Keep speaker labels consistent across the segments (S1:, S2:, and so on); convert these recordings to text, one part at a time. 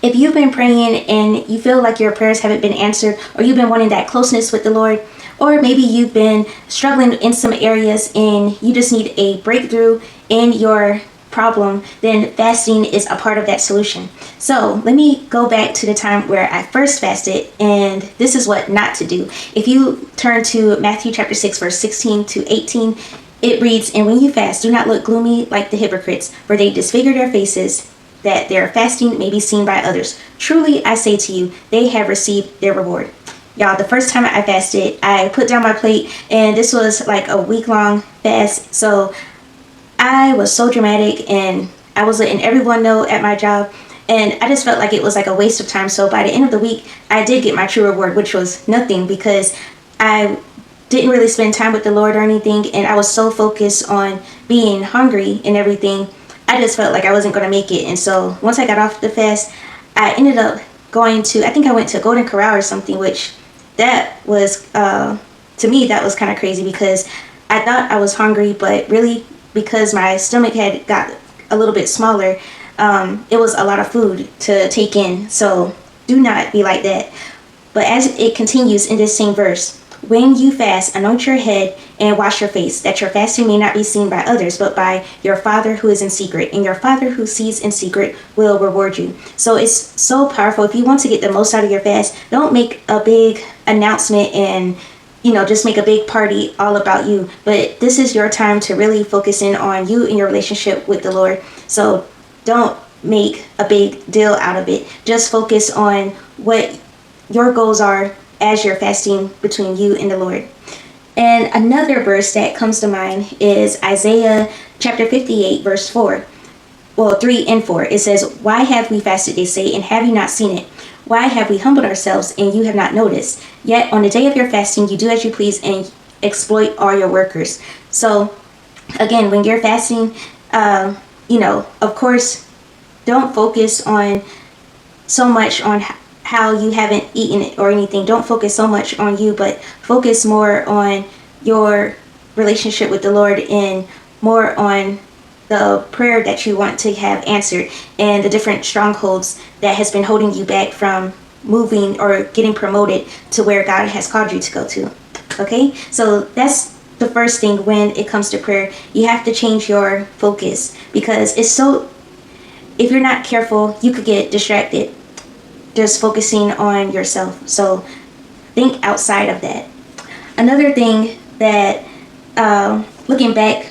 S1: If you've been praying and you feel like your prayers haven't been answered, or you've been wanting that closeness with the Lord, or maybe you've been struggling in some areas and you just need a breakthrough in your problem, then fasting is a part of that solution. So let me go back to the time where I first fasted, and this is what not to do. If you turn to Matthew chapter 6, verse 16 to 18, it reads, "And when you fast, do not look gloomy like the hypocrites, for they disfigure their faces, that their fasting may be seen by others. Truly, I say to you, they have received their reward." Y'all, the first time I fasted, I put down my plate, and this was like a week-long fast. So I was so dramatic, and I was letting everyone know at my job, and I just felt like it was like a waste of time. So by the end of the week, I did get my true reward, which was nothing, because I didn't really spend time with the Lord or anything, and I was so focused on being hungry and everything. I just felt like I wasn't going to make it. And so once I got off the fast, I ended up going to, I think I went to Golden Corral or something, which that was, to me, that was kind of crazy, because I thought I was hungry, but really, because my stomach had got a little bit smaller, it was a lot of food to take in. So do not be like that. But as it continues in this same verse, "When you fast, anoint your head and wash your face, that your fasting may not be seen by others, but by your Father who is in secret. And your Father who sees in secret will reward you." So it's so powerful. If you want to get the most out of your fast, don't make a big announcement and just make a big party all about you. But this is your time to really focus in on you and your relationship with the Lord. So don't make a big deal out of it. Just focus on what your goals are as you're fasting between you and the Lord. And another verse that comes to mind is Isaiah chapter 58, verse 4. Well, 3 and 4. It says, "Why have we fasted, they say, and have you not seen it? Why have we humbled ourselves, and you have not noticed? Yet on the day of your fasting, you do as you please and exploit all your workers." So again, when you're fasting, of course, don't focus on so much on how you haven't eaten it or anything. Don't focus so much on you, but focus more on your relationship with the Lord, and more on the prayer that you want to have answered, and the different strongholds that has been holding you back from moving or getting promoted to where God has called you to go to. Okay, so that's the first thing. When it comes to prayer, you have to change your focus, because if you're not careful, you could get distracted just focusing on yourself. So think outside of that. Another thing that, looking back,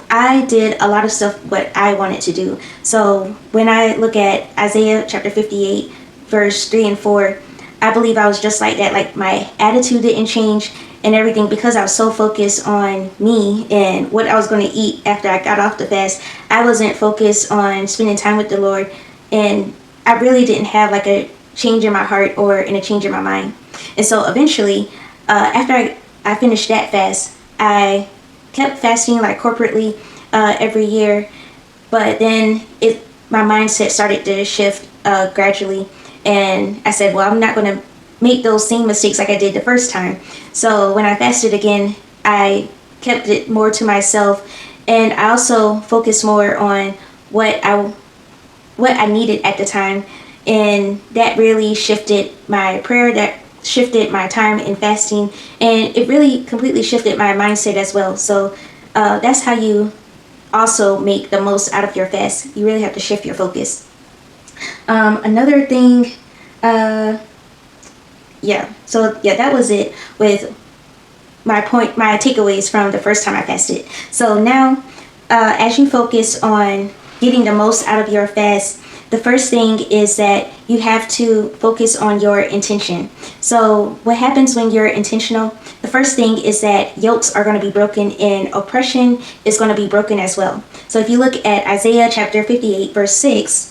S1: I did a lot of stuff what I wanted to do. So when I look at Isaiah chapter 58, verse 3 and 4, I believe I was just like that. Like, my attitude didn't change and everything, because I was so focused on me and what I was going to eat after I got off the fast. I wasn't focused on spending time with the Lord, and I really didn't have like a change in my heart or in a change in my mind. And so eventually, after I finished that fast, I kept fasting like corporately every year. But then my mindset started to shift gradually. And I said, well, I'm not going to make those same mistakes like I did the first time. So when I fasted again, I kept it more to myself. And I also focused more on what I needed at the time, and that really shifted my prayer, that shifted my time in fasting, and it really completely shifted my mindset as well. So that's how you also make the most out of your fast. You really have to shift your focus. Another thing, that was it with my takeaways from the first time I fasted. So now, as you focus on getting the most out of your fast, the first thing is that you have to focus on your intention. So what happens when you're intentional? The first thing is that yokes are going to be broken, and oppression is going to be broken as well. So if you look at Isaiah chapter 58, verse 6,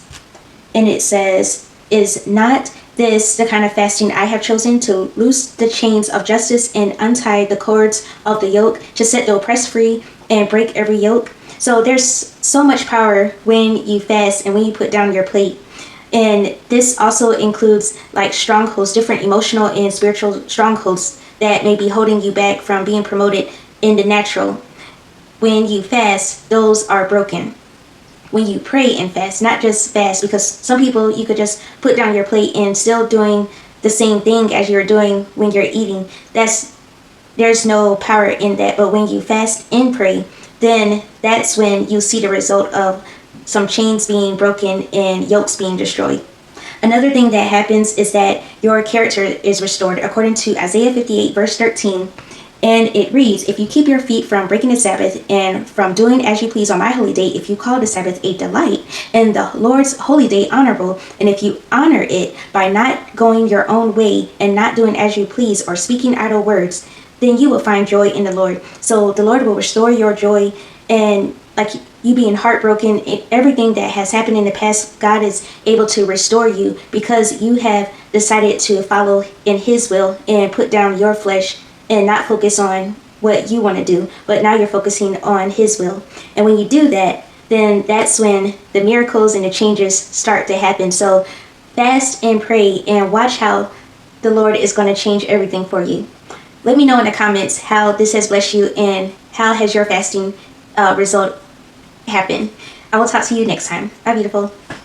S1: and it says, "Is not this the kind of fasting I have chosen, to loose the chains of justice and untie the cords of the yoke, to set the oppressed free and break every yoke?" So there's so much power when you fast and when you put down your plate. And this also includes like strongholds, different emotional and spiritual strongholds that may be holding you back from being promoted in the natural. When you fast, those are broken. when you pray and fast, not just fast, because some people you could just put down your plate and still doing the same thing as you're doing when you're eating. There's no power in that. But when you fast and pray, then that's when you see the result of some chains being broken and yokes being destroyed. Another thing that happens is that your character is restored according to Isaiah 58 verse 13. And it reads, if you keep your feet from breaking the Sabbath and from doing as you please on my holy day, if you call the Sabbath a delight and the Lord's holy day honorable, and if you honor it by not going your own way and not doing as you please or speaking idle words, then you will find joy in the Lord. So the Lord will restore your joy, and like you being heartbroken, everything that has happened in the past, God is able to restore you because you have decided to follow in His will and put down your flesh and not focus on what you want to do, but now you're focusing on His will. And when you do that, then that's when the miracles and the changes start to happen. So fast and pray and watch how the Lord is going to change everything for you. Let me know in the comments how this has blessed you and how has your fasting result happened. I will talk to you next time. Bye, beautiful.